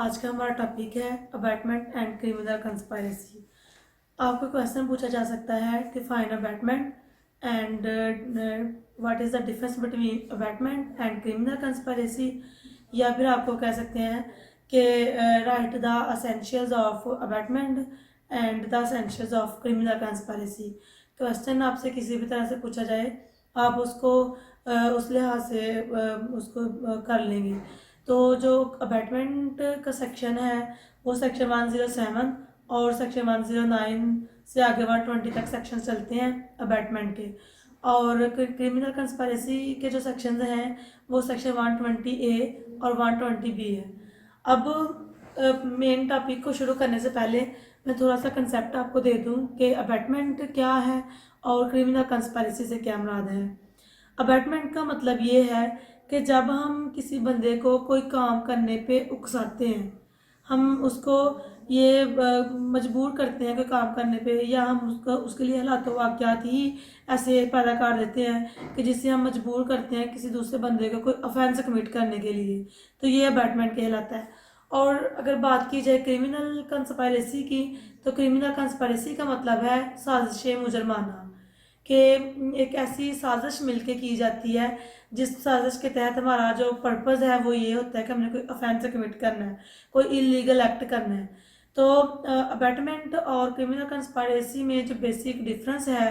आज का हमारा टॉपिक है अबैटमेंट एंड क्रिमिनल कंस्पायरेसी। आपको क्वेश्चन पूछा जा सकता है define abetment and what is the difference between abetment and criminal conspiracy, या फिर आपको कह सकते हैं कि write the essentials of abetment and the essentials of criminal conspiracy. Question आपसे किसी भी तरह से पूछा जाए, आप उसको उस लिहाज से उसको कर लेंगे। तो जो अबैटमेंट का सेक्शन है वो सेक्शन 107 और सेक्शन 109 से आगे 120 तक सेक्शन चलते हैं अबैटमेंट के। और क्रिमिनल कंस्पायरेसी के जो सेक्शन हैं वो सेक्शन 120A और 120B है। अब मेन टॉपिक को शुरू करने से पहले मैं थोड़ा सा कंसेप्ट आपको दे दूं कि अबैटमेंट क्या है और क्रिमिनल कंस्पायरेसी से क्या मुराद है। अबैटमेंट का मतलब ये है कि जब हम किसी बंदे को कोई काम करने पे उकसाते हैं, हम उसको ये मजबूर करते हैं कोई काम करने पे, या हम उसके लिए हालात वाक़यात ही ऐसे पैदा कर देते हैं कि जिससे हम मजबूर करते हैं किसी दूसरे बंदे को कोई ऑफेंस कमिट करने के लिए, तो ये अबैटमेंट कहलाता है। और अगर बात की जाए क्रिमिनल कंस्पायरेसी की, तो क्रिमिनल कंस्पायरेसी का मतलब है साजिश मुजरमाना, कि एक ऐसी साजिश मिलके की जाती है जिस साजिश के तहत हमारा जो पर्पज़ है वो ये होता है कि हमने कोई ऑफेंस कमिट करना है, कोई इलीगल एक्ट करना है। तो अबैटमेंट और क्रिमिनल कंस्पायरेसी में जो बेसिक डिफरेंस है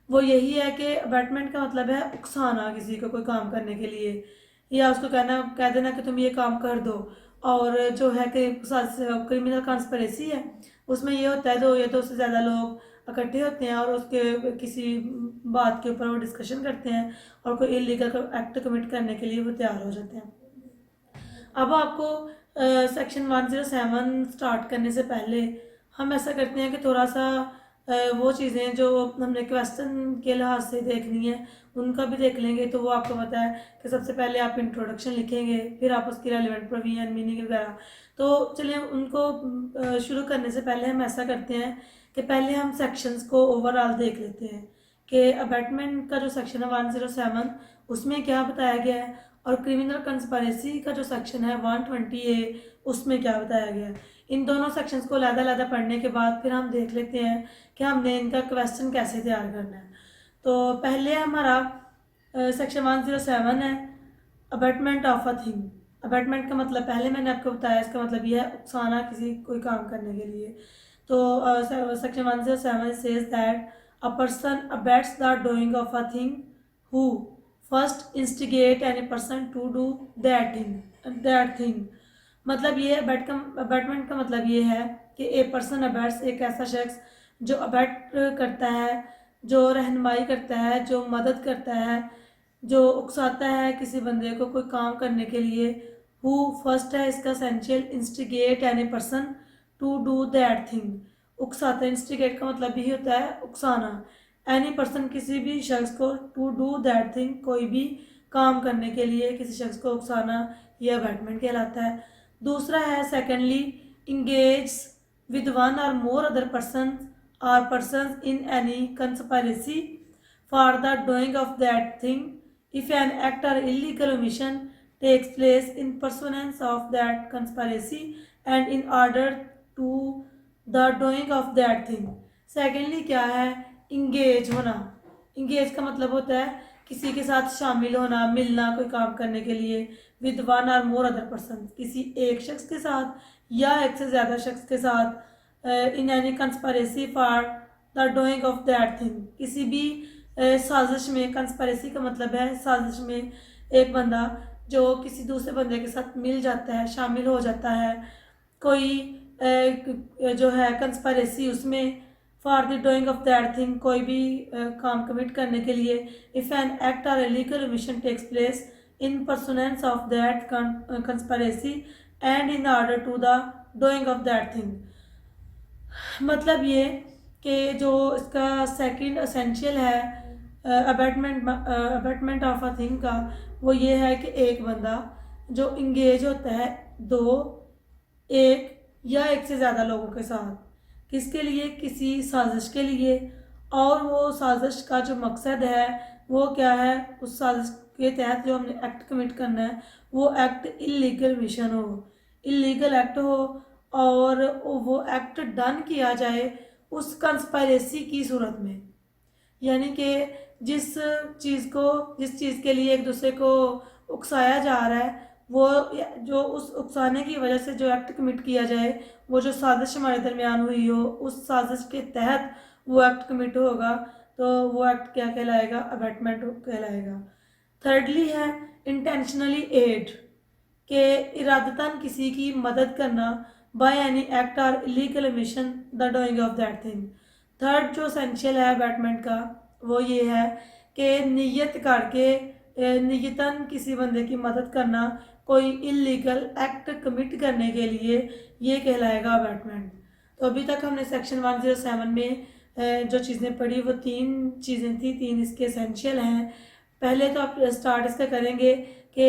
वो यही है कि अबैटमेंट का मतलब है उकसाना किसी को कोई काम करने के लिए, या उसको कह देना कि तुम ये काम कर दो। और जो है कि क्रिमिनल कंस्पायरेसी है उसमें ये होता है दो या दो से ज़्यादा लोग इकट्ठे होते हैं और उसके किसी बात के ऊपर वो डिस्कशन करते हैं और कोई इलीगल एक्ट कमिट करने के लिए वो तैयार हो जाते हैं। अब आपको सेक्शन 107 स्टार्ट करने से पहले हम ऐसा करते हैं कि थोड़ा सा वो चीज़ें जो हमने क्वेश्चन के लिहाज से देखनी है उनका भी देख लेंगे। तो वो आपको पता है कि सबसे पहले आप इंट्रोडक्शन लिखेंगे, फिर आप उसकी रेलिवेंट प्रोविजन मीनिंग वगैरह। तो चलिए उनको शुरू करने से पहले हम ऐसा करते हैं कि पहले हम सेक्शंस को ओवरऑल देख लेते हैं कि अबैटमेंट का जो सेक्शन है 107 उसमें क्या बताया गया है, और क्रिमिनल कंस्पायरेसी का जो सेक्शन है 120A उसमें क्या बताया गया है। इन दोनों सेक्शंस को अलग-अलग पढ़ने के बाद फिर हम देख लेते हैं कि हमने इनका क्वेश्चन कैसे तैयार करना है। तो पहले हमारा सेक्शन 107 है abetment of a thing. Abatement का मतलब पहले मैंने आपको बताया, इसका मतलब यह है उकसाना किसी कोई काम करने के लिए। तो section 107 says that a person abets the doing of a thing who first instigate any person to do that thing. मतलब ये अबैटमेंट का मतलब ये है कि ए पर्सन अबैट्स एक ऐसा शख्स जो अबैट करता है, जो रहनुमाई करता है, जो मदद करता है, जो उकसाता है किसी बंदे को कोई काम करने के लिए। हु फर्स्ट है इसका essential, instigate any person to do that thing. उकसाता, इंस्टिगेट का मतलब भी होता है उकसाना। एनी पर्सन किसी भी शख्स को, टू डू दैट थिंग कोई भी काम करने के लिए किसी शख्स को उकसाना, यह अबैटमेंट कहलाता है। दूसरा है secondly engage with one or more other person or person in any conspiracy for the doing of that thing if an act or illegal omission takes place in pursuance of that conspiracy and in order to the doing of that thing। Secondly क्या है, engage होना। Engage का मतलब होता है किसी के साथ शामिल होना, मिलना कोई काम करने के लिए। With one or more other person, किसी एक शख्स के साथ या एक से ज़्यादा शख्स के साथ। In any conspiracy for the doing of that thing, किसी भी साजिश में। कंस्पायरेसी का मतलब है साजिश में एक बंदा जो किसी दूसरे बंदे के साथ मिल जाता है, शामिल हो जाता है कोई जो है कंस्पायरेसी उसमें। For the doing of that thing, कोई भी काम कमिट करने के लिए। If an act or illegal mission takes place in pursuance of that conspiracy and in order to the doing of that thing. मतलब ये कि जो इसका सेकंड एसेंशियल है अबैटमेंट ऑफ अ थिंग का, वो ये है कि एक बंदा जो इंगेज होता है दो, एक या एक से ज़्यादा लोगों के साथ, किसके लिए, किसी साजिश के लिए। और वो साजिश का जो मकसद है वो क्या है, उस साजिश के तहत जो हमने एक्ट कमिट करना है वो एक्ट इलीगल मिशन हो। इलीगल एक्ट हो और वो एक्ट डन किया जाए उस कंस्पायरेसी की सूरत में, यानी कि जिस जिस चीज़ के लिए एक दूसरे को उकसाया जा रहा है, वो जो उस उकसाने की वजह से जो एक्ट कमिट किया जाए, वो जो साजिश हमारे दरमियान हुई हो, उस साजिश के तहत वो एक्ट कमिट होगा, तो वो एक्ट क्या कहलाएगा? अबैटमेंट कहलाएगा। थर्डली है इंटेंशनली एड, के इरादतन किसी की मदद करना, by any act or illegal omission the doing of that thing. Third जो एसेंशियल है अबैटमेंट का, वो ये है कि नियत करके नियतन किसी बंदे की मदद करना कोई इलीगल एक्ट कमिट करने के लिए, ये कहलाएगा अबैटमेंट। तो अभी तक हमने सेक्शन 107 में जो चीज़ें पढ़ी वो 3 चीज़ें थी, 3 इसके एसेंशियल हैं। पहले तो आप स्टार्ट इसका करेंगे कि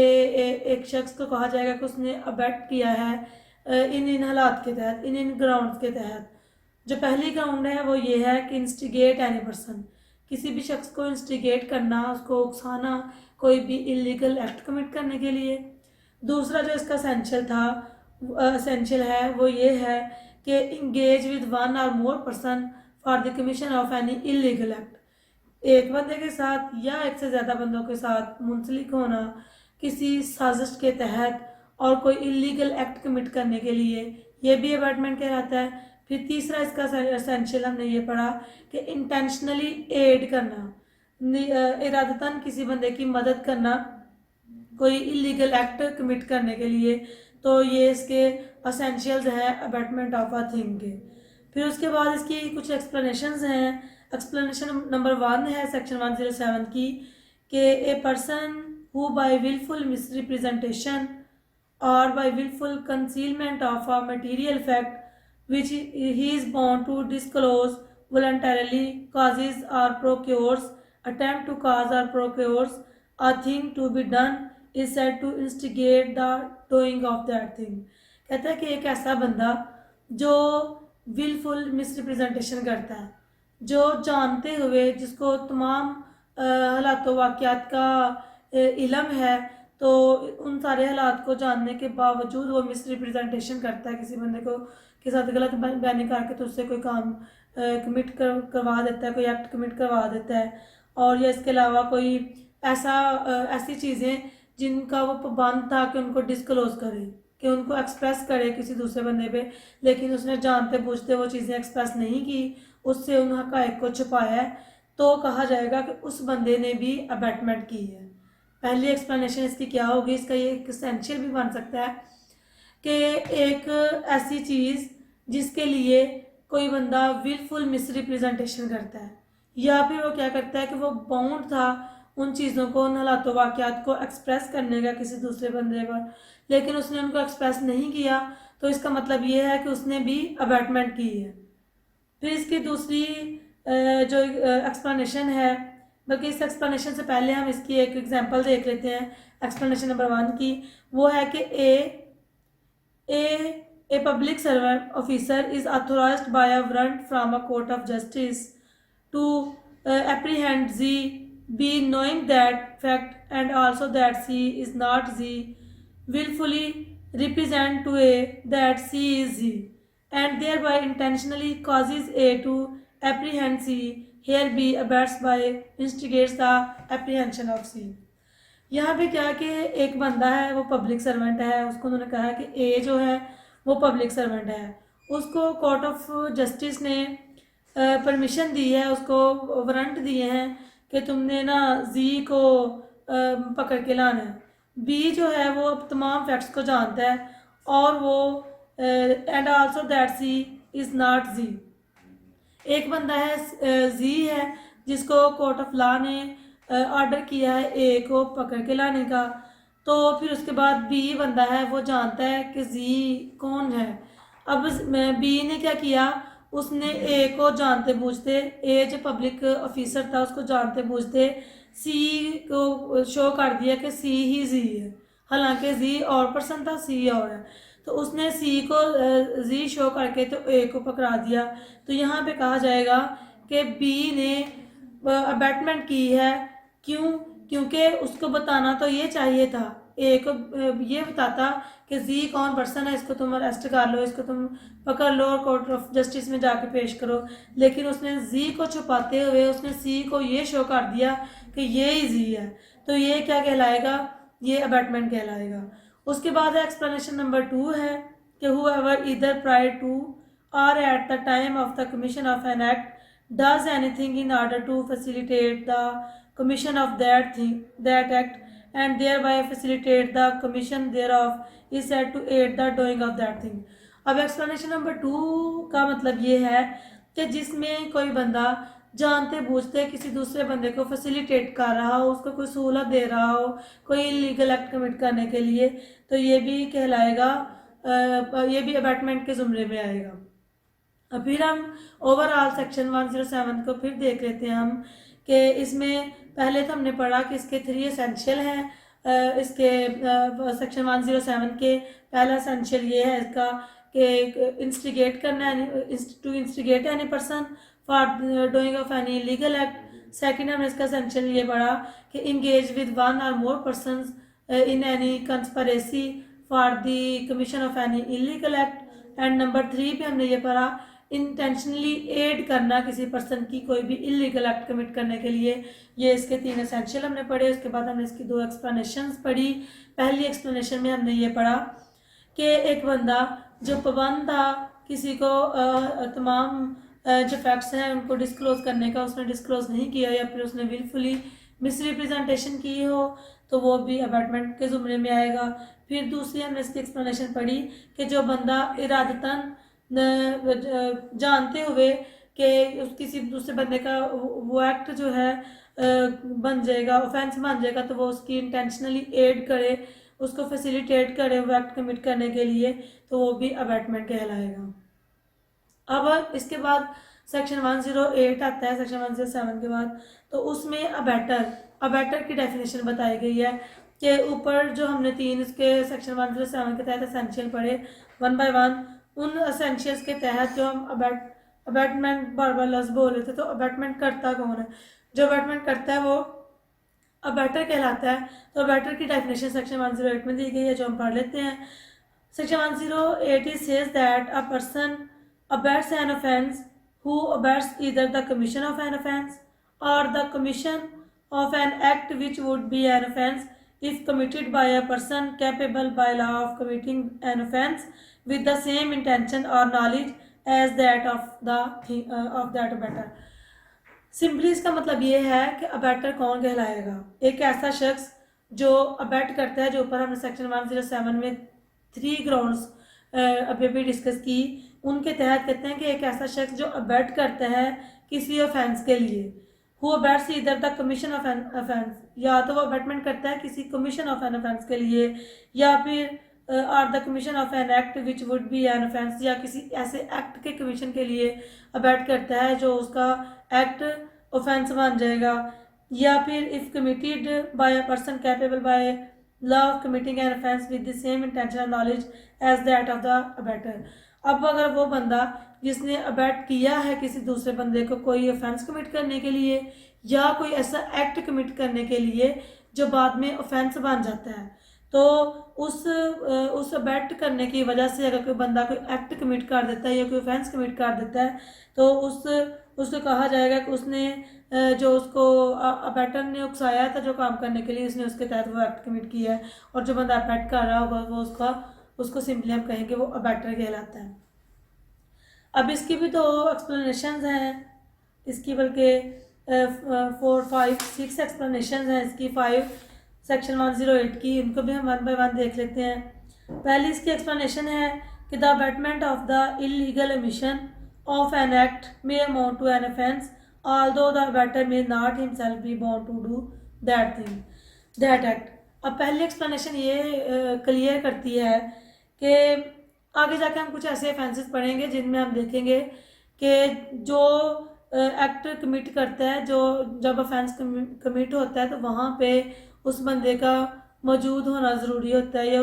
एक शख्स को कहा जाएगा कि उसने अबैट किया है इन हालात के तहत, इन ग्राउंड्स के तहत। जो पहली ग्राउंड है वो ये है कि इंस्टिगेट एनी पर्सन, किसी भी शख्स को इंस्टिगेट करना, उसको उकसाना कोई भी इलीगल एक्ट कमिट करने के लिए। दूसरा जो इसका एसेंशियल है वो ये है कि engage with one or more person for the commission of any illegal act, एक बंदे के साथ या एक से ज़्यादा बंदों के साथ मुंसलिक होना किसी साजिश के तहत और कोई इलीगल एक्ट कमिट करने के लिए, ये भी अबैटमेंट कहलाता है। फिर तीसरा इसका एसेंशियल हमने ये पढ़ा कि इंटेंशनली एड करना, इरादतन किसी बंदे की मदद करना कोई इलीगल एक्ट कमिट करने के लिए, तो ये इसके असेंशियल्स हैं अबैटमेंट ऑफ अ थिंग के। फिर उसके बाद इसकी कुछ एक्सप्लेनेशंस हैं। एक्सप्लेनेशन नंबर 1 है सेक्शन 107 की, कि a person who by wilful misrepresentation or by wilful concealment of a material fact which he is bound to disclose voluntarily causes or procures, attempt to cause or procures a thing to be done is said to instigate the doing of that thing। कहता है कि एक ऐसा बंदा जो wilful misrepresentation करता है, जो जानते हुए, जिसको तमाम हालातों वाक़यात का इल्म है, तो उन सारे हालात को जानने के बावजूद वो मिसरिप्रेजेंटेशन करता है, किसी बंदे को के साथ गलत बयानी करके तो उससे कोई काम कमिट करवा देता है, कोई एक्ट कमिट करवा देता है। और या इसके अलावा कोई ऐसी चीज़ें जिनका वो पाबंद था कि उनको डिस्क्लोज करे, कि उनको एक्सप्रेस करे किसी दूसरे बंदे पे, लेकिन उसने जानते बूझते वो चीज़ें एक्सप्रेस नहीं की, उससे उन हक़ाइक़ को छुपाया है, तो कहा जाएगा कि उस बंदे ने भी अबैटमेंट की है। पहली एक्सप्लेनेशन इसकी क्या होगी? इसका ये एक एसेंशियल भी बन सकता है कि एक ऐसी चीज़ जिसके लिए कोई बंदा विलफुल मिसरिप्रेजेंटेशन करता है, या फिर वो क्या करता है कि वो बाउंड था उन चीज़ों को, उन हालातों वाक़यात को एक्सप्रेस करने का किसी दूसरे बंदे पर, लेकिन उसने उनको एक्सप्रेस नहीं किया, तो इसका मतलब ये है कि उसने भी अबैटमेंट की है। फिर इसकी दूसरी जो एक्सप्लेनेशन है, बल्कि इस एक्सप्लेनेशन से पहले हम इसकी एक एग्जांपल देख लेते हैं एक्सप्लेनेशन नंबर 1 की। वो है कि A public servant officer is authorized by a warrant from a court of justice to apprehend Z, B, knowing that fact and also that C is not Z, willfully represent to A that C is Z, and thereby intentionally causes A to apprehend C. Here B abets by instigates the apprehension of C। यहाँ पे क्या कि एक बंदा है, वो public servant है, उसको उन्होंने कहा कि ए जो है वो पब्लिक सर्वेंट है, उसको कोर्ट ऑफ जस्टिस ने परमिशन दी है, उसको वारंट दिए हैं कि तुमने ना जी को पकड़ के लाना है। बी जो है वो तमाम फैक्ट्स को जानता है, और वो and also that C is not G. एक बंदा है जी है, जिसको कोर्ट ऑफ लॉ ने ऑर्डर किया है ए को पकड़ के लाने का, तो फिर उसके बाद बी बंदा है वो जानता है कि जी कौन है। अब बी ने क्या किया, उसने ए को जानते बूझते, ए जो पब्लिक ऑफिसर था उसको जानते बूझते सी को शो कर दिया कि सी ही जी है, हालांकि जी और पर्सन था, सी और है, तो उसने सी को जी शो करके तो ए को पकड़ा दिया। तो यहाँ पे कहा जाएगा कि बी ने अबैटमेंट की है। क्यों? क्योंकि उसको बताना तो ये चाहिए था ए को ये बताता कि जी कौन पर्सन है, इसको तुम अरेस्ट कर लो, इसको तुम पकड़ लो और कोर्ट ऑफ जस्टिस में जाके पेश करो, लेकिन उसने जी को छुपाते हुए उसने सी को ये शो कर दिया कि ये ही जी है, तो ये क्या कहलाएगा, ये अबैटमेंट कहलाएगा। उसके बाद एक्सप्लेनेशन नंबर 2 है कि whoever either prior to or at the time of the commission of an act does anything in order to facilitate the commission of that act and thereby facilitate the commission thereof is said to aid the doing of that thing। अब explanation number 2 का मतलब ये है कि जिसमें कोई बंदा जानते बूझते किसी दूसरे बंदे को फैसिलिटेट कर रहा हो, उसको कोई सहूलत दे रहा हो कोई इलीगल एक्ट कमिट करने के लिए, तो ये भी कहलाएगा, ये भी अबैटमेंट के जुमरे में आएगा। अब फिर हम ओवरऑल सेक्शन 107 को फिर देख लेते हैं हम कि इसमें पहले तो हमने पढ़ा कि इसके 3 एसेंशियल हैं। इसके सेक्शन 107 के पहला एसेंशियल ये है इसका कि इंस्टिगेट करना, to instigate any person for doing of any illegal act. Second हमने इसका एसेंशियल ये पढ़ा कि engage with 1 or more persons in any conspiracy for the commission of any illegal act। And number 3 पे हमने ये पढ़ा इंटेंशनली एड करना किसी पर्सन की कोई भी इलीगल एक्ट कमिट करने के लिए। ये इसके 3 एसेंशियल हमने पढ़े। उसके बाद हमने इसकी 2 एक्सप्लेनेशंस पढ़ी। पहली एक्सप्लेनेशन में हमने ये पढ़ा कि एक बंदा जो पाबंद था किसी को तमाम जो फैक्ट्स हैं उनको डिस्क्लोज करने का, उसने डिस्क्लोज नहीं किया या फिर उसने विलफुली मिसरिप्रेजेंटेशन की हो, तो वो भी अबैटमेंट के ज़ुमरे में आएगा। फिर दूसरी हमने इसकी एक्सप्लेनेशन पढ़ी कि जो बंदा इरादतन जानते हुए कि किसी दूसरे बंदे का वो एक्ट जो है बन जाएगा, ऑफेंस बन जाएगा, तो वो उसकी इंटेंशनली एड करे, उसको फैसिलिटेट करे वो एक्ट कमिट करने के लिए, तो वो भी अबैटमेंट कहलाएगा। अब इसके बाद सेक्शन 108 आता है, सेक्शन 107 के बाद, तो उसमें अबैटर की डेफिनेशन बताई गई है कि ऊपर जो हमने 3 इसके सेक्शन 107 के तहत एसेंशियल पढ़े 1 by 1, उन एसेंशियल्स के तहत जो हम अबैटमेंट बार बार लफ्ज़ बोल रहे थे, तो अबैटमेंट करता कौन है? जो अबैटमेंट करता है वो अबैटर कहलाता है। तो अबैटर की डेफिनेशन सेक्शन 108 में दी गई है, जो हम पढ़ लेते हैं। Section 108 says that a person abets an offence who abets either the commission of an offence or the commission of an act which would be an offence if committed by a person capable by law of committing an offence with the same intention or knowledge as that of that abettor। Simply इसका मतलब ये है कि अबैटर कौन कहलाएगा? एक ऐसा शख्स जो अबैट करता है, जो ऊपर हमने सेक्शन 107 में 3 ग्राउंड्स अभी डिस्कस की, उनके तहत कहते हैं कि एक ऐसा शख्स जो अबैट करता है किसी ऑफेंस के लिए, who abets either the commission of an offence, या तो वो अबैटमेंट करता है किसी कमीशन ऑफ एन ऑफेंस के लिए, या फिर or the commission of an act which would be an offence, या किसी ऐसे एक्ट के कमीशन के लिए अबैट करता है जो उसका एक्ट ऑफेंस बन जाएगा, या फिर if committed by a person capable by law of committing an offense with the same intention or knowledge as that of the abettor. अब अगर वो बंदा जिसने अबैट किया है किसी दूसरे बंदे को कोई ऑफेंस कमिट करने के लिए या कोई ऐसा एक्ट कमिट करने के लिए जो बाद में ऑफेंस बन जाता है, तो उस अबैट करने की वजह से अगर कोई बंदा कोई एक्ट कमिट कर देता है या कोई ऑफेंस कमिट कर देता है, तो उसको कहा जाएगा कि उसने जो उसको अबैटर ने उकसाया था जो काम करने के लिए, उसने उसके तहत वो एक्ट कमिट किया है, और जो बंदा अबैट कर रहा होगा वो उसको सिंपली हम कहेंगे वो अबैटर कहलाता है। अब इसकी भी 2 एक्सप्लेनेशंस हैं, इसकी बल्कि 4, 5, 6 एक्सप्लेनेशंस हैं इसकी, 5 सेक्शन 108 की, इनको भी हम 1 by 1 देख लेते हैं। पहली इसकी एक्सप्लेनेशन है कि the abetment of the illegal omission of an act may amount to an offence although the abettor may not himself be bound to do that act। अब पहली एक्सप्लेनेशन ये क्लियर करती है कि आगे जाके हम कुछ ऐसे ऑफेंसेस पढ़ेंगे जिनमें हम देखेंगे कि जो एक्ट कमिट करता है, जो जब ऑफेंस कमिट होता है, तो वहाँ पे उस बंदे का मौजूद होना ज़रूरी होता है, या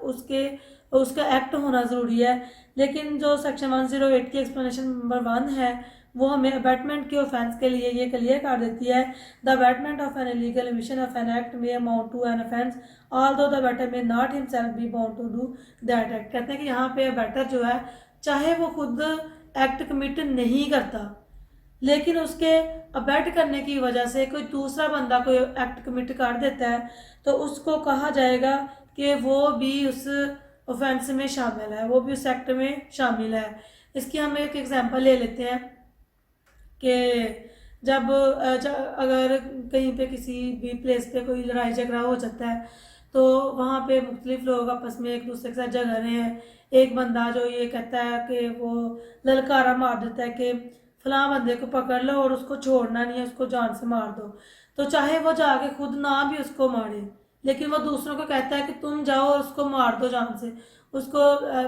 उसके उसका एक्ट होना ज़रूरी है। लेकिन जो सेक्शन 108 की एक्सप्लेनेशन नंबर 1 है वो हमें अबैटमेंट के ऑफेंस के लिए ये क्लियर कर देती है, the abetment of an illegal omission of an act may amount to an offense although the abettor may not himself be bound to do that act. कहते हैं कि यहाँ पे अबैटर जो है चाहे वो खुद एक्ट कमिट नहीं करता, लेकिन उसके अबैट करने की वजह से कोई दूसरा बंदा कोई एक्ट कमिट कर देता है तो उसको कहा जाएगा कि वो भी उस ऑफेंस में शामिल है, वो भी उस एक्ट में शामिल है। इसकी हम एक एग्जांपल ले लेते हैं कि अगर कहीं पे किसी भी प्लेस पे कोई लड़ाई झगड़ा हो जाता है तो वहाँ पे मुख्तलिफ लोग आपस में एक दूसरे के साथ झगड़ रहे हैं। एक बंदा जो ये कहता है कि वो ललकारा मार देता है कि फलां बंदे को पकड़ लो और उसको छोड़ना नहीं है, उसको जान से मार दो। तो चाहे वो जाके खुद ना भी उसको मारे, लेकिन वो दूसरों को कहता है कि तुम जाओ और उसको मार दो जान से, उसको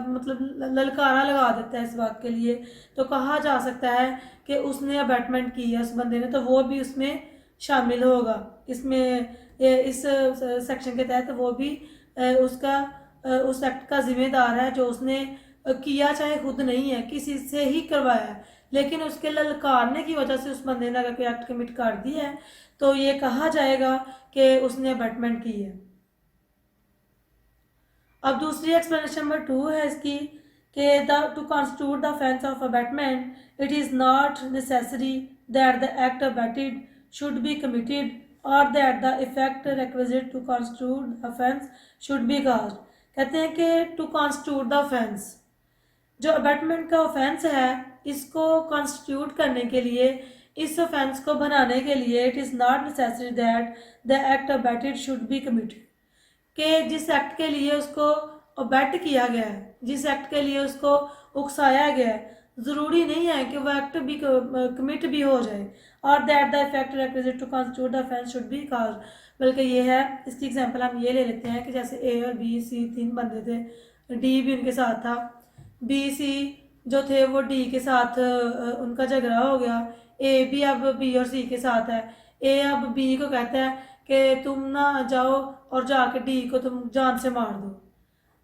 मतलब ललकारा लगा देता है इस बात के लिए। तो कहा जा सकता है कि उसने अबैटमेंट की है उस बंदे ने, तो वो भी उसमें शामिल होगा। इसमें इस सेक्शन के तहत वो भी उसका उस एक्ट का जिम्मेदार है जो उसने किया, चाहे खुद नहीं है, किसी से ही करवाया है, लेकिन उसके ललकारने की वजह से उस बंदे ने अगर कोई एक्ट कमिट कर दिया है तो ये कहा जाएगा कि उसने अबैटमेंट की है। अब दूसरी एक्सप्लेनेशन नंबर 2 है इसकी कि to constitute the offense of abetment it is not necessary that the act abetted should be committed or that the effect requisite to constitute offense should be caused. कहते हैं कि टू कॉन्स्टिट्यूट द ऑफेंस, जो abetment का offense है इसको constitute करने के लिए, इस ऑफेंस को बनाने के लिए it is not necessary that the act abetted should be committed, कि जिस एक्ट के लिए उसको अबैट किया गया है, जिस एक्ट के लिए उसको उकसाया गया है, ज़रूरी नहीं है कि वह एक्ट भी कमिट भी हो जाए। और that the effect requisite to constitute the offence should be caused, बल्कि ये है। इसकी एग्जांपल हम ये ले लेते हैं कि जैसे ए और बी सी 3 बंदे थे, डी भी उनके साथ था, बी सी जो थे वो डी के साथ उनका झगड़ा हो गया, ए भी अब बी और सी के साथ है। ए अब बी को कहता है कि तुम ना जाओ और जाके डी को तुम जान से मार दो।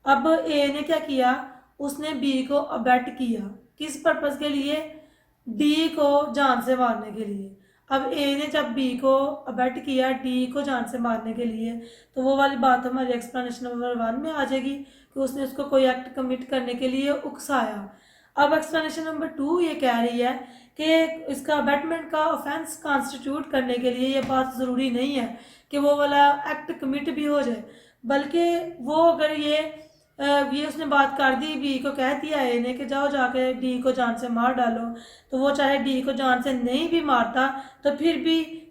अब ए ने क्या किया, उसने बी को अबैट किया, किस पर्पज़ के लिए, डी को जान से मारने के लिए। अब ए ने जब बी को अबैट किया डी को जान से मारने के लिए, तो वो वाली बात हमारी एक्सप्लेनेशन नंबर 1 में आ जाएगी कि उसने उसको कोई एक्ट कमिट करने के लिए उकसाया। अब एक्सप्लेनेशन नंबर 2 ये कह रही है कि इसका अबैटमेंट का ऑफेंस कॉन्स्टिट्यूट करने के लिए ये बात ज़रूरी नहीं है कि वो वाला एक्ट कमिट भी हो जाए, बल्कि वो अगर ये उसने बात कर दी, बी को कह दिया ए ने कि जाओ जाके डी को जान से मार डालो, तो वो चाहे डी को जान से नहीं भी मारता तो फिर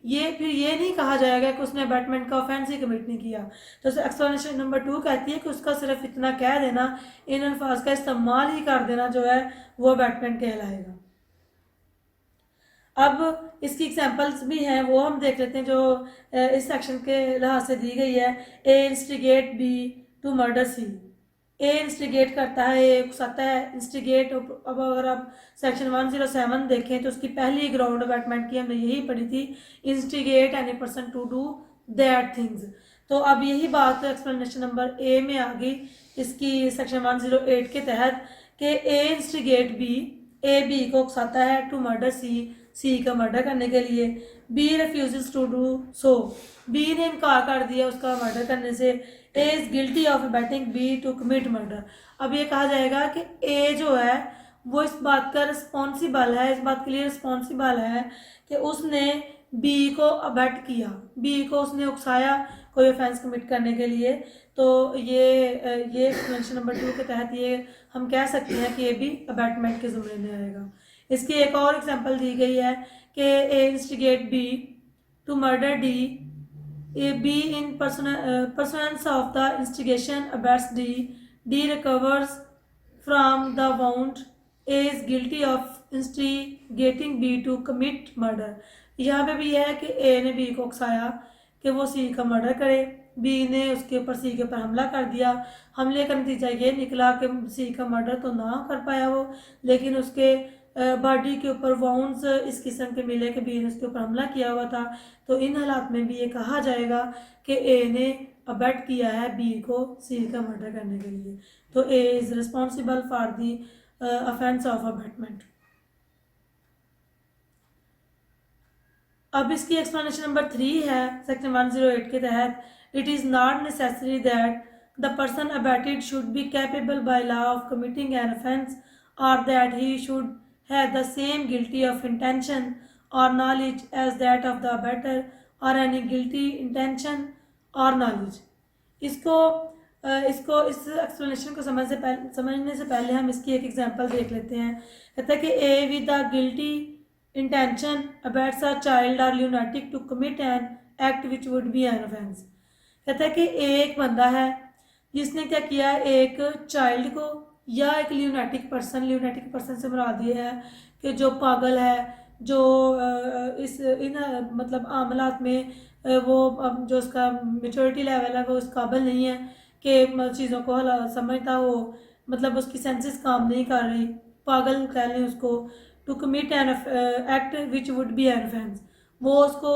ये नहीं कहा जाएगा कि उसने अबैटमेंट का ऑफेंस ही कमिट नहीं किया। तो एक्सप्लेनेशन नंबर 2 कहती है कि उसका सिर्फ इतना कह देना, इन अल्फाज का इस्तेमाल ही कर देना जो है वो अबैटमेंट कहलाएगा। अब इसकी एग्जांपल्स भी हैं, वो हम देख लेते हैं जो इस सेक्शन के लिहाज से दी गई है। A instigate B to murder C, A instigate करता है, ए उकसाता है, इंस्टिगेट। अब अगर आप सेक्शन 107 देखें तो उसकी पहली ग्राउंड अबैटमेंट की हमने यही पढ़ी थी, instigate any person to do that things. तो अब यही बात एक्सप्लेनेशन नंबर ए में आ गई इसकी सेक्शन 108 के तहत कि A instigate B, A B को उकसाता है टू मर्डर सी, सी का मर्डर करने के लिए। B refuse to do so, B ने इनकार कर दिया उसका मर्डर करने से। A is guilty of abetting B to commit murder. अब ये कहा जाएगा कि ए जो है वो इस बात का रिस्पॉन्सिबल है, इस बात के लिए रिस्पॉन्सिबल है कि उसने बी को अबैट किया, बी को उसने उकसाया कोई ऑफेंस कमिट करने के लिए। तो ये एक्सप्लेनेशन नंबर 2 के तहत ये हम कह सकते हैं कि ये भी अबैटमेंट के ज़ुमरे में आएगा। इसकी एक और एग्जांपल दी गई है कि A instigate B to murder D, A B in pursuance of the instigation abets D, D recovers from the wound, A is guilty of instigating B to commit murder। यहाँ पे भी है कि A ने B को उकसाया कि वो C का मर्डर करे, B ने उसके ऊपर C के ऊपर हमला कर दिया। हमले का नतीजा ये निकला कि C का मर्डर तो ना कर पाया वो, लेकिन उसके बॉडी के ऊपर वाउंड्स इस किस्म के मिले कि बी ने उसके ऊपर हमला किया हुआ था। तो इन हालात में भी ये कहा जाएगा कि ए ने अबैट किया है बी को सी का मर्डर करने के लिए, तो A is responsible for the offence of abetment. अब इसकी एक्सप्लेनेशन नंबर 3 है सेक्शन 108 के तहत, it is not necessary that the person abetted should be capable by law of committing an offense or that he should have the same guilty of intention or knowledge as that of the abettor or any guilty intention or knowledge. इसको इस explanation को समझने से पहले हम इसकी एक example देख लेते हैं। कहता है कि A with the guilty intention abets a child or lunatic to commit an act which would be an offense. कहता है कि एक बंदा है जिसने क्या किया, एक चाइल्ड को या एक ल्यूनाटिक पर्सन से मुराद ये है कि जो पागल है, जो इन मतलब आमलात में वो जो उसका मेच्योरिटी लेवल है वो उस काबिल नहीं है कि चीज़ों को समझता हो, मतलब उसकी सेंसेस काम नहीं कर रही, पागल कह लें उसको। To commit an act which would be an offence, वो उसको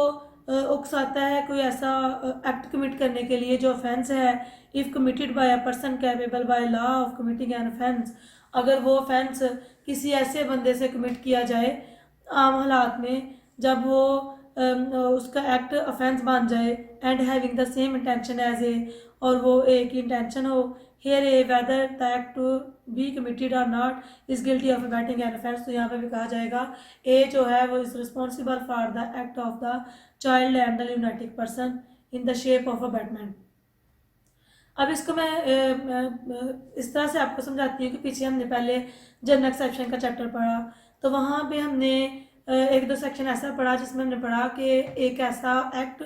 उकसाता है कोई ऐसा एक्ट कमिट करने के लिए जो ऑफेंस है। If committed by a person capable by law of committing an offence, अगर वो ऑफेंस किसी ऐसे बंदे से कमिट किया जाए आम हालात में जब वो उसका एक्ट ऑफेंस बन जाए, and having the same intention as A, और वो एक इंटेंशन हो, here A whether the act to be committed or not is guilty of abetting an offense. तो यहाँ पे भी कहा जाएगा ए जो है वो is responsible for the act of the child and the lunatic person in the shape of abetment. अब इसको मैं इस तरह से आपको समझाती हूँ कि पीछे हमने पहले जनरल एक्सेप्शन का चैप्टर पढ़ा, तो वहाँ पे हमने एक दो सेक्शन ऐसा पढ़ा जिसमें हमने पढ़ा कि एक ऐसा एक्ट,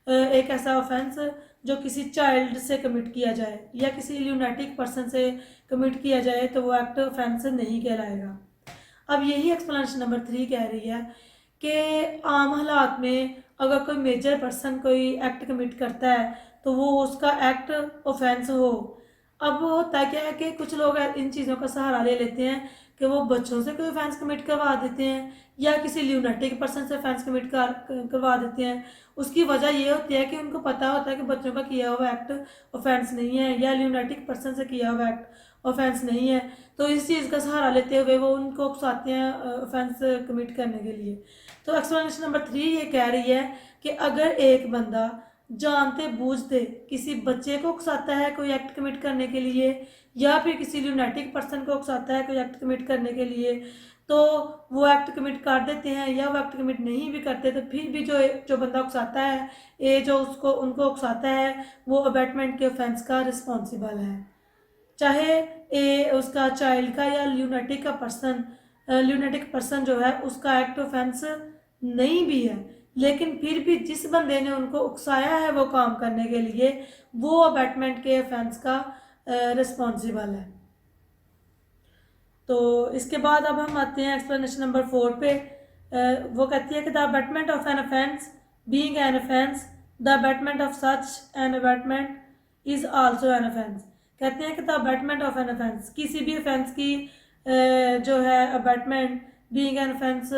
एक ऐसा ऑफेंस जो किसी चाइल्ड से कमिट किया जाए या किसी ल्यूनाटिक पर्सन से कमिट किया जाए तो वो एक्ट ऑफेंस नहीं कहलाएगा। अब यही एक्सप्लेनेशन नंबर 3 कह रही है कि आम हालात में अगर कोई मेजर पर्सन कोई एक्ट कमिट करता है तो वो उसका एक्ट ऑफेंस हो। अब होता क्या है कि कुछ लोग इन चीज़ों का सहारा ले लेते हैं कि वो बच्चों से कोई ऑफेंस कमिट करवा देते हैं या किसी ल्यूनाटिक पर्सन से ऑफेंस कमिट करवा देते हैं। उसकी वजह ये होती है कि उनको पता होता है कि बच्चों का किया हुआ एक्ट ऑफेंस नहीं है या ल्यूनाटिक पर्सन से किया हुआ एक्ट ऑफेंस नहीं है, तो इस चीज़ का सहारा लेते हुए वो उनको उकसाते हैं ऑफेंस कमिट करने के लिए। तो एक्सप्लेनेशन नंबर 3 ये कह रही है कि अगर एक बंदा जानते बूझते किसी बच्चे को उकसाता है कोई एक्ट कमिट करने के लिए या फिर किसी ल्यूनाटिक पर्सन को उकसाता है कोई एक्ट कमिट करने के लिए, तो वो एक्ट कमिट कर देते हैं या वो एक्ट कमिट नहीं भी करते, तो फिर भी जो बंदा उकसाता है, ए जो उसको उनको उकसाता है, वो अबैटमेंट के ऑफेंस का रिस्पॉन्सिबल है, चाहे ए उसका चाइल्ड का या ल्यूनाटिक पर्सन जो है उसका एक्ट ऑफेंस नहीं भी है, लेकिन फिर भी जिस बंदे ने उनको उकसाया है वो काम करने के लिए, वो अबैटमेंट के ऑफेंस का रिस्पॉन्सिबल है। तो इसके बाद अब हम आते हैं एक्सप्लेनेशन नंबर 4 पे। वो कहती है कि the abetment of an offence being an offence, the abetment of such an abatement is also an offence. कहते हैं कि the abetment of an offence, किसी भी ऑफेंस की जो है अबैटमेंट बीइंग एन ऑफेंस,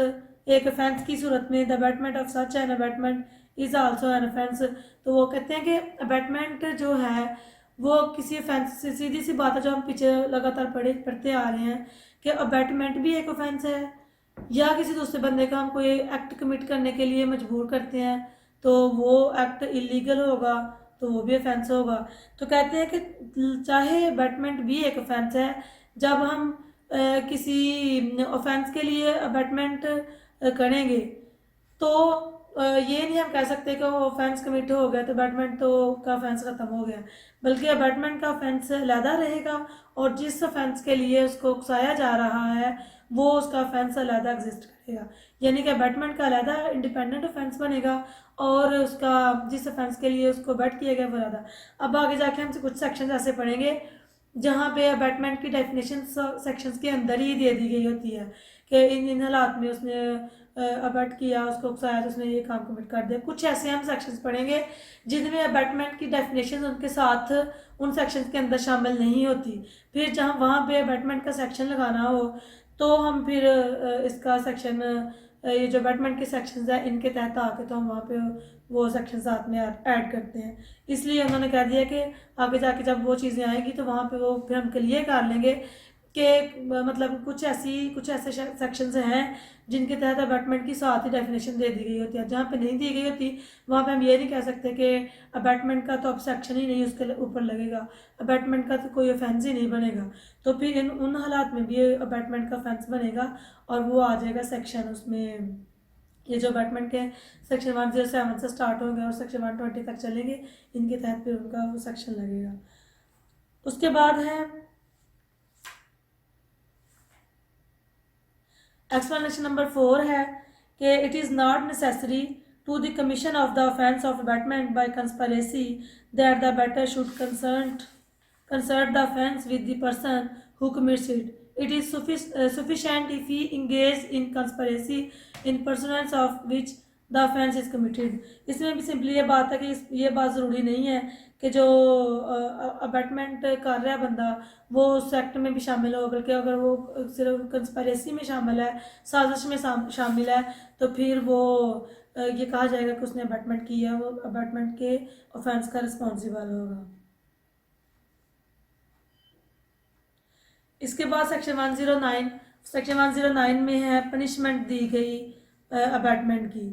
एक ऑफेंस की सूरत में, the abetment of such an abatement is also an offense. तो वो कहते हैं कि अबैटमेंट जो है वो किसी ऑफेंस से, सीधी सी बात है जो हम पीछे लगातार पढ़ते आ रहे हैं कि अबैटमेंट भी एक ऑफेंस है, या किसी दूसरे बंदे का हम कोई एक्ट कमिट करने के लिए मजबूर करते हैं तो वो एक्ट इलीगल होगा, तो वो भी ऑफेंस होगा। तो कहते हैं कि चाहे अबैटमेंट भी एक ऑफेंस है, जब हम किसी ऑफेंस के लिए अबैटमेंट करेंगे तो ये नहीं हम कह सकते कि वो ऑफेंस कमिट हो गया तो अबैटमेंट तो का ऑफेंस ख़त्म हो गया, बल्कि अबैटमेंट का ऑफेंस अलहदा रहेगा और जिस ऑफेंस के लिए उसको उकसाया जा रहा है वो उसका ऑफेंस अलहदा एग्जिस्ट करेगा, यानी कि अबैटमेंट का अलहदा इंडिपेंडेंट ऑफेंस बनेगा और उसका जिस ऑफेंस के लिए उसको अबैट किया गया वो अलहदा। अब आगे जाके हम कुछ सेक्शन ऐसे पढ़ेंगे जहाँ पे अबैटमेंट की डेफिनेशन सेक्शंस के अंदर ही दे दी गई होती है कि इन हालात में उसने अबैट किया, उसको उकसाया तो उसने ये काम कमिट कर दिया। कुछ ऐसे हम सेक्शंस पढ़ेंगे जिनमें अबैटमेंट की डेफिनेशन उनके साथ उन सेक्शंस के अंदर शामिल नहीं होती, फिर जहाँ वहाँ पे अबैटमेंट का सेक्शन लगाना हो तो हम फिर इसका सेक्शन ये जो अबैटमेंट के सेक्शंस हैं इनके तहत आके तो हम वहाँ पे वो सेक्शन साथ में ऐड करते हैं। इसलिए उन्होंने कह दिया कि आगे जाके जब वो चीज़ें आएंगी तो वहाँ पे वो फिर हम क्लियर कर लेंगे कि मतलब कुछ ऐसे सेक्शंस हैं जिनके तहत अबैटमेंट की साथ ही डेफिनेशन दे दी गई होती है। जहाँ पे नहीं दी गई होती वहाँ पे हम ये नहीं कह सकते कि अबैटमेंट का तो अब सेक्शन ही नहीं उसके ऊपर लगेगा, अबैटमेंट का तो कोई ऑफेंस ही नहीं बनेगा। तो फिर उन हालात में भी अबैटमेंट का ऑफेंस बनेगा और वो आ जाएगा सेक्शन उसमें। ये जो अबैटमेंट के सेक्शन 107 से स्टार्ट होंगे और सेक्शन 120 तक चलेंगे, इनके तहत फिर उनका वो सेक्शन लगेगा। उसके बाद है एक्सप्लेनेशन नंबर 4 है कि it is not necessary to the commission of the offense of abetment by conspiracy that the abettor should concert the offense with the person who commits it. It is sufficient if he engage in conspiracy in pursuance of which the offense is committed. इसमें भी simply ये बात है कि ये बात ज़रूरी नहीं है कि जो अबैटमेंट कर रहा है बंदा वो उस एक्ट में भी शामिल हो, बल्कि अगर वो सिर्फ कंस्पिरेसी में शामिल है, साजिश में शामिल है, तो फिर वो ये कहा जाएगा कि उसने अबैटमेंट की है, वो अबैटमेंट के ऑफेंस का रिस्पॉन्सिबल होगा। इसके बाद सेक्शन 109 में है पनिशमेंट दी गई अबैटमेंट की।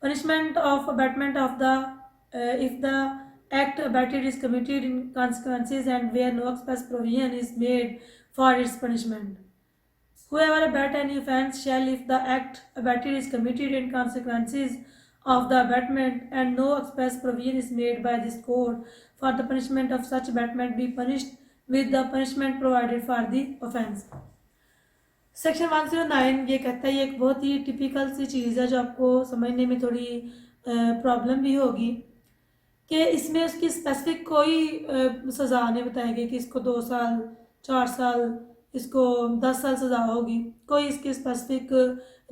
Punishment of abetment of the if the act abetted is committed in consequences and where no express provision is made for its punishment. Whoever abet any offence shall, if the act abetted is committed in consequences of the abatement and no express provision is made by this court for the punishment of such abatement, be punished with the punishment provided for the offence. Section 109 ये कहता है, ये एक बहुत ही typical सी चीज़ है जो आपको समझने में थोड़ी प्रॉब्लम भी होगी कि इसमें उसकी स्पेसिफिक कोई सज़ा नहीं बताएगी कि इसको 2 साल 4 साल इसको 10 साल सज़ा होगी, कोई इसकी स्पेसिफिक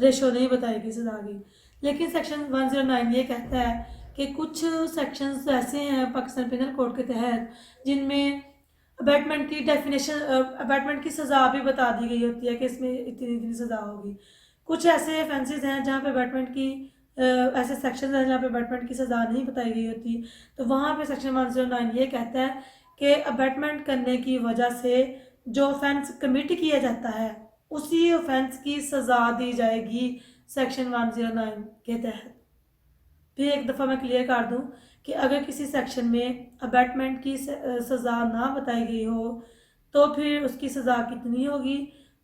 रेशो नहीं बताएगी सज़ा की। लेकिन सेक्शन 109 ये कहता है कि कुछ सेक्शंस ऐसे हैं पाकिस्तान पिनल कोड के तहत जिनमें अबैटमेंट की डेफिनेशन, अबैटमेंट की सज़ा भी बता दी गई होती है कि इसमें इतनी इतनी सज़ा होगी। कुछ ऐसे ऑफेंसेस हैं जहाँ पे अबैटमेंट की ऐसे सेक्शन हैं जहाँ पे अबैटमेंट की सज़ा नहीं बताई गई होती, तो वहाँ पे सेक्शन 109 ये कहता है कि अबैटमेंट करने की वजह से जो ऑफेंस कमिट किया जाता है उसी ऑफेंस की सज़ा दी जाएगी सेक्शन 109 के तहत। फिर एक दफ़ा मैं क्लियर कर दूँ कि अगर किसी सेक्शन में अबैटमेंट की सज़ा ना बताई गई हो तो फिर उसकी सज़ा कितनी होगी,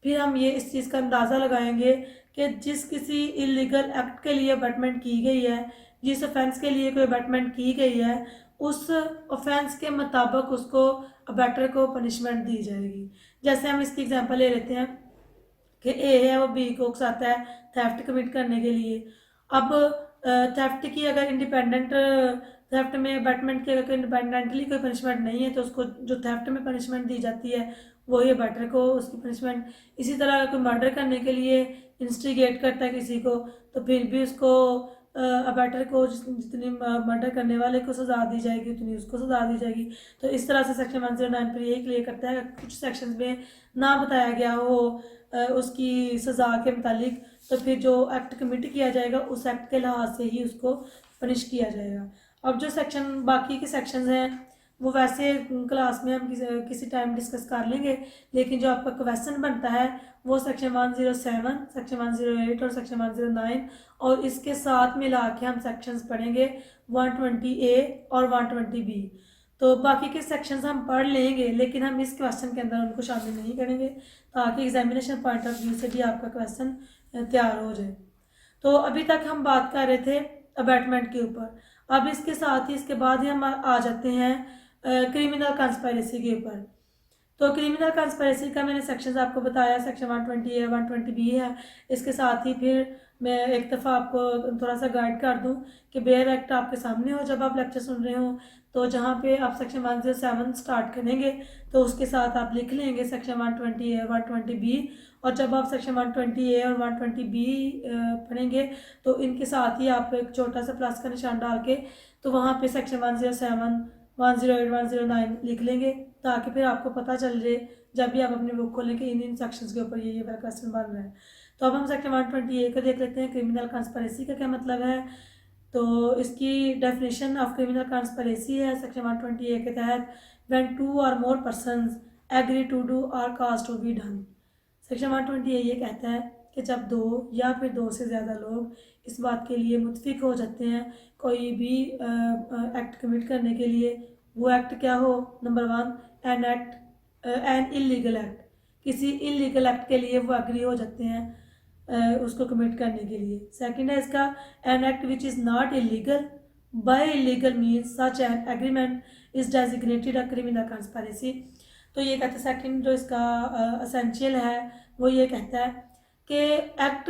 फिर हम ये इस चीज़ का अंदाज़ा लगाएंगे कि जिस किसी इलीगल एक्ट के लिए अबैटमेंट की गई है, जिस ऑफेंस के लिए कोई अबैटमेंट की गई है, उस ऑफेंस के मुताबिक उसको अबैटर को पनिशमेंट दी जाएगी। जैसे हम इसकी एग्जांपल ले लेते हैं कि ए है वो बी को उकसाता है थेफ्ट कमिट करने के लिए। अब थेफ्ट की अगर इंडिपेंडेंट थेफ्ट में अबैटमेंट की अगर इंडिपेंडेंटली कोई पनिशमेंट नहीं है तो उसको जो थेफ्ट में पनिशमेंट दी जाती है वही अबैटर को उसकी पनिशमेंट। इसी तरह अगर कोई मर्डर करने के लिए इंस्टिगेट करता है किसी को तो फिर भी उसको अबैटर को जितनी मर्डर करने वाले को सज़ा दी जाएगी उतनी उसको सज़ा दी जाएगी। तो इस तरह से सेक्शन 109 पर यही क्लियर करता है कुछ सेक्शंस में ना बताया गया हो उसकी सज़ा के मुतालिक, तो फिर जो एक्ट कमिट किया जाएगा उस एक्ट के लिहाज से ही उसको पनिश किया जाएगा। अब जो सेक्शन बाकी के सेक्शंस हैं वो वैसे क्लास में हम किसी टाइम डिस्कस कर लेंगे, लेकिन जो आपका क्वेश्चन बनता है वो सेक्शन 107, सेक्शन 108 और सेक्शन 109 और इसके साथ मिला के हम सेक्शंस पढ़ेंगे 120A और 120B। तो बाकी के सेक्शंस हम पढ़ लेंगे लेकिन हम इस क्वेश्चन के अंदर उनको शामिल नहीं करेंगे ताकि एग्जामिनेशन पॉइंट ऑफ व्यू से भी आपका क्वेश्चन तैयार हो जाए। तो अभी तक हम बात कर रहे थे अबैटमेंट के ऊपर। अब इसके साथ ही इसके बाद ही हम आ जाते हैं क्रिमिनल कंस्पायरेसी के ऊपर। तो क्रिमिनल कंस्पायरेसी का मैंने सेक्शंस आपको बताया, सेक्शन 120 है 120B है। इसके साथ ही फिर मैं एक दफ़ा आपको थोड़ा सा गाइड कर दूं कि बेयर एक्ट आपके सामने हो जब आप लेक्चर सुन रहे हो, तो जहाँ पे आप सेक्शन 107 स्टार्ट करेंगे तो उसके साथ आप लिख लेंगे सेक्शन 120A 120B, और जब आप सेक्शन 120A और 120B पढ़ेंगे तो इनके साथ ही आप एक छोटा सा प्लस का निशान डाल के तो वहाँ पे सेक्शन 107 108 109 लिख लेंगे ताकि फिर आपको पता चल जाए जब भी आप अपनी बुक खोलें कि इन सेक्शंस के ऊपर ये मेरा क्वेश्चन बन रहा है। तो अब हम सेक्शन 120A को देख लेते हैं, क्रिमिनल कंस्पिरेसी का क्या मतलब है। तो इसकी डेफिनेशन ऑफ क्रिमिनल कंस्पिरेसी है सेक्शन 120A के तहत, when 2 or more persons agree to do or cause to be done. Section 120A ये कहता है कि जब 2 या फिर 2 से ज़्यादा लोग इस बात के लिए मुत्फिक हो जाते हैं कोई भी एक्ट कमिट करने के लिए, वो एक्ट क्या हो, नंबर 1 एन इलीगल एक्ट, किसी इलीगल एक्ट के लिए वो एग्री हो जाते हैं उसको कमिट करने के लिए। सेकंड है इसका an act which is not illegal, by illegal means such an agreement is designated a criminal conspiracy. तो ये कहते हैं सेकंड जो इसका असेंशियल है वो ये कहता है कि act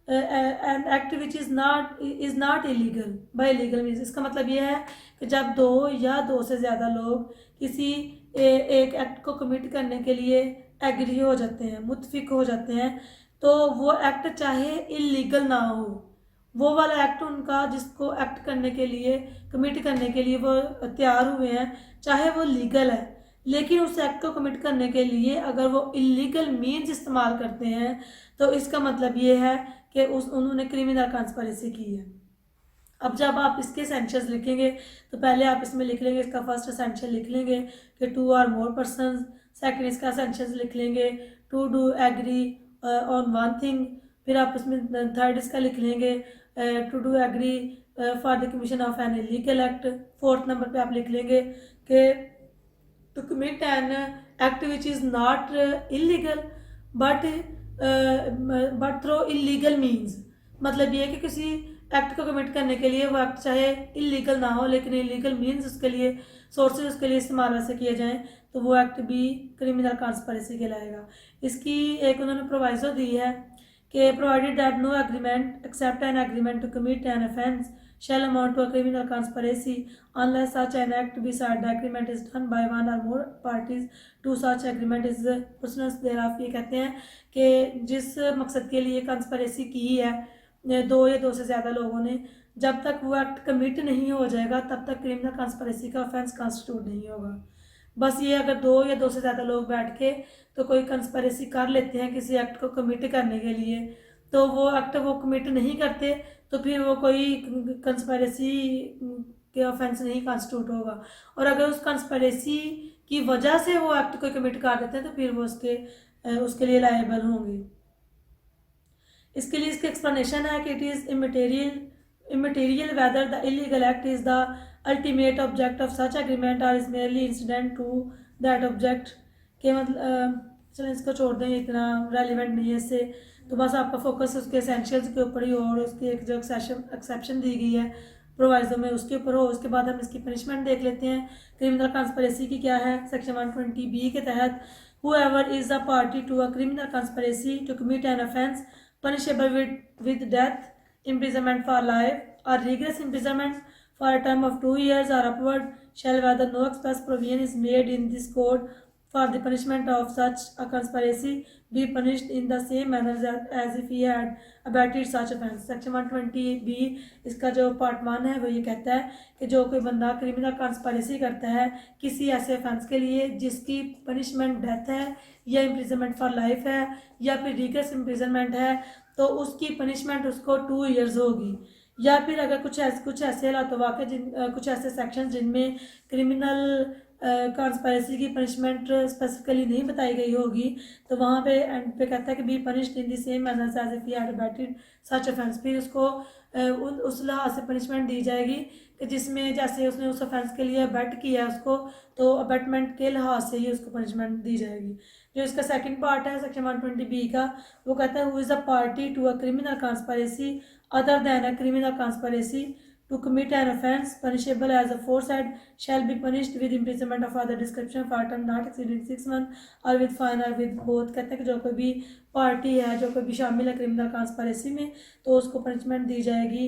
an act which is not illegal by illegal means, इसका मतलब ये है कि जब 2 या 2 से ज़्यादा लोग किसी एक एक्ट को कमिट करने के लिए एग्री हो जाते हैं, मुत्फिक हो जाते हैं, तो वो एक्ट चाहे इलीगल ना हो, वो वाला एक्ट उनका जिसको एक्ट करने के लिए कमिट करने के लिए वो तैयार हुए हैं, चाहे वो लीगल है, लेकिन उस एक्ट को कमिट करने के लिए अगर वो इलीगल मीन्स इस्तेमाल करते हैं तो इसका मतलब ये है कि उन्होंने क्रिमिनल कंस्पिरेसी की है। अब जब आप इसके एसेंशियल्स लिखेंगे तो पहले आप इसमें लिख लेंगे, इसका फर्स्ट एसेंशियल लिख लेंगे कि 2 or more persons, सेकंड इसका एसेंशियल्स लिख लेंगे to do agree on one thing, फिर आप इसमें थर्ड इसका लिख लेंगे to do agree for the commission of an illegal act. Fourth number पे आप लिख लेंगे कि to commit an act which is not illegal but through illegal means, मतलब ये है कि किसी एक्ट को कमिट करने के लिए वो एक्ट चाहे इलीगल ना हो लेकिन इलीगल मीन्स उसके लिए सोर्सेज उसके लिए इस्तेमाल वैसे किए जाएं तो वो एक्ट भी क्रिमिनल कंस्पिरेसी कहलाएगा। इसकी एक उन्होंने प्रोवाइजो दी है कि provided that no agreement except an agreement to commit an offence shall amount to a criminal conspiracy unless such an act beside the agreement is done by one or more parties to such agreement is pursuance thereof। ये कहते हैं कि जिस मकसद के लिए conspiracy की है 2 या 2 से ज़्यादा लोगों ने, जब तक वो एक्ट कमिट नहीं हो जाएगा तब तक क्रिमिनल कंस्पिरेसी का ऑफेंस कॉन्स्टिट्यूट नहीं होगा। बस ये अगर 2 या 2 से ज़्यादा लोग बैठ के तो कोई कंस्पिरेसी कर लेते हैं किसी एक्ट को कमिट करने के लिए, तो वो एक्ट वो कमिट नहीं करते तो फिर वो कोई कंस्पिरेसी के ऑफेंस नहीं कॉन्स्टिट्यूट होगा, और अगर उस कंस्पिरेसी की वजह से वो एक्ट कोई कमिट कर देते हैं तो फिर वो उसके लिए लायबल होंगे। इसके लिए इसकी एक्सप्लेनेशन है कि it is immaterial whether the illegal act is the ultimate object of such agreement or is merely incident to that object। के मतलब चलें इसको छोड़ दें, इतना रेलिवेंट नहीं है इससे, तो बस आपका फोकस उसके एसेंशियल्स के ऊपर ही और उसकी एक जो एक्सेप्शन दी गई है प्रोवाइजो में उसके ऊपर हो। उसके बाद हम इसकी पनिशमेंट देख लेते हैं क्रिमिनल कंस्पिरेसी की क्या है। सेक्शन 120B के तहत whoever is a party to a criminal conspiracy to commit an offence punishable with death, imprisonment for life or rigorous imprisonment for a term of 2 years or upward shall whether no express provision is made in this code for the punishment of such a conspiracy be punished in the same manner as if he had abetted such offence। Section 120B इसका जो part 1 है वो ये कहता है कि जो कोई बंदा क्रिमिनल कंस्पिरेसी करता है किसी ऐसे ऑफेंस के लिए जिसकी पनिशमेंट डेथ है या इम्प्रिजनमेंट फॉर लाइफ है या फिर रिगरस इम्प्रिजनमेंट है, तो उसकी पनिशमेंट उसको 2 years होगी। या फिर अगर कुछ ऐसे हालात वाक़ कुछ ऐसे सेक्शन जिनमें क्रिमिनल कंस्पिरेसी की पनिशमेंट स्पेसिफिकली नहीं बताई गई होगी तो वहाँ पे एंड पे कहता है कि B punished in the same manner as if he had abetted such offense. फिर उसको उस लिहाज से पनिशमेंट दी जाएगी कि जिसमें जैसे उसने उस ऑफेंस के लिए अबैट किया उसको, तो अबैटमेंट के लिहाज से ही उसको पनिशमेंट दी जाएगी। जो इसका सेकंड पार्ट है सेक्शन 120B का, वो कहता है who is a party to a criminal conspiracy other than a criminal conspiracy to commit an offence punishable as aforesaid shall be punished with imprisonment of other description for a term not exceeding 6 months or with fine or with both। कहते हैं कि जो कोई भी party है जो कोई भी शामिल है क्रिमिनल कंस्पिरेसी में तो उसको पनिशमेंट दी जाएगी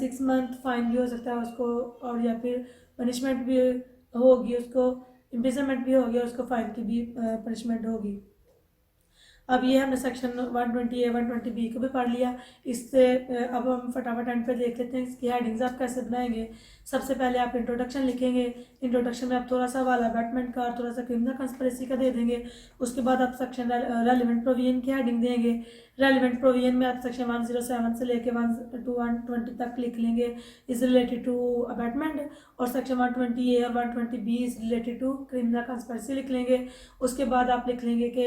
6 month, फाइन भी हो सकता है उसको और या फिर पनिशमेंट भी होगी, उसको इम्प्रिजनमेंट भी होगी और उसको फाइन की भी पनिशमेंट होगी। अब ये हमने सेक्शन 120A 120B को भी पढ़ लिया। इससे अब हम फटाफट एंड पे देख लेते हैं इसकी हेडिंग्स आप कैसे बनाएंगे। सबसे पहले आप इंट्रोडक्शन लिखेंगे, इंट्रोडक्शन में आप थोड़ा सा वाला अबैटमेंट का और थोड़ा सा क्रिमिनल कंस्पिरेसी का दे देंगे। उसके बाद आप सेक्शन रेलिवेंट प्रोविजन की हेडिंग देंगे, रेलिवेंट प्रोविजन में आप सेक्शन 107 से लेके 120 तक लिख लेंगे इज रिलेटेड टू अबैटमेंट, और सेक्शन 120A और 120B is related to criminal conspiracy लिख लेंगे। उसके बाद आप लिख लेंगे कि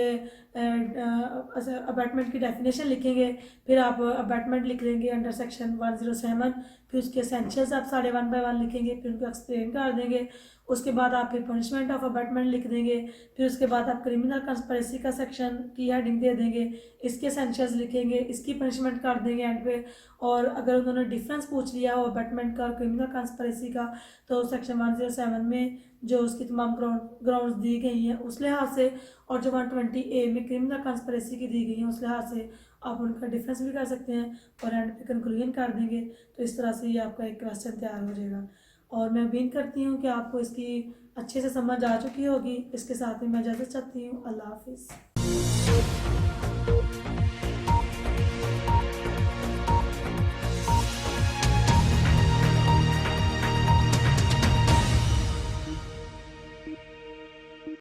अबैटमेंट की डेफिनेशन लिखेंगे, फिर आप अबैटमेंट लिख लेंगे अंडर सेक्शन 107, फिर उसके एसेंशियल्स आप सारे 1 बाय 1 लिखेंगे, फिर उनको एक्सप्लेन कर देंगे। उसके बाद आप फिर पनिशमेंट ऑफ अबैटमेंट लिख देंगे, फिर उसके बाद आप क्रिमिनल कंस्पिरेसी का सेक्शन की हेडिंग दे देंगे, इसके एसेंशियल्स लिखेंगे, इसकी पनिशमेंट कर देंगे एंड पे। और अगर उन्होंने डिफरेंस पूछ लिया हो अबैटमेंट का और क्रिमिनल कंस्पिरेसी का, तो सेक्शन 107 में जो उसकी तमाम ग्राउंड्स दी गई हैं उस लिहाज से, और जो 120A में क्रिमिनल कंस्पिरेसी की दी गई हैं उस लिहाज से आप उनका डिफरेंस भी कर सकते हैं और एंड पे कंक्लूजन कर देंगे। तो इस तरह से ये आपका एक क्वेश्चन तैयार हो जाएगा, और मैं उम्मीद करती हूँ कि आपको इसकी अच्छे से समझ आ चुकी होगी। इसके साथ ही मैं इजाज़त चाहती हूँ। अल्लाह हाफिज़।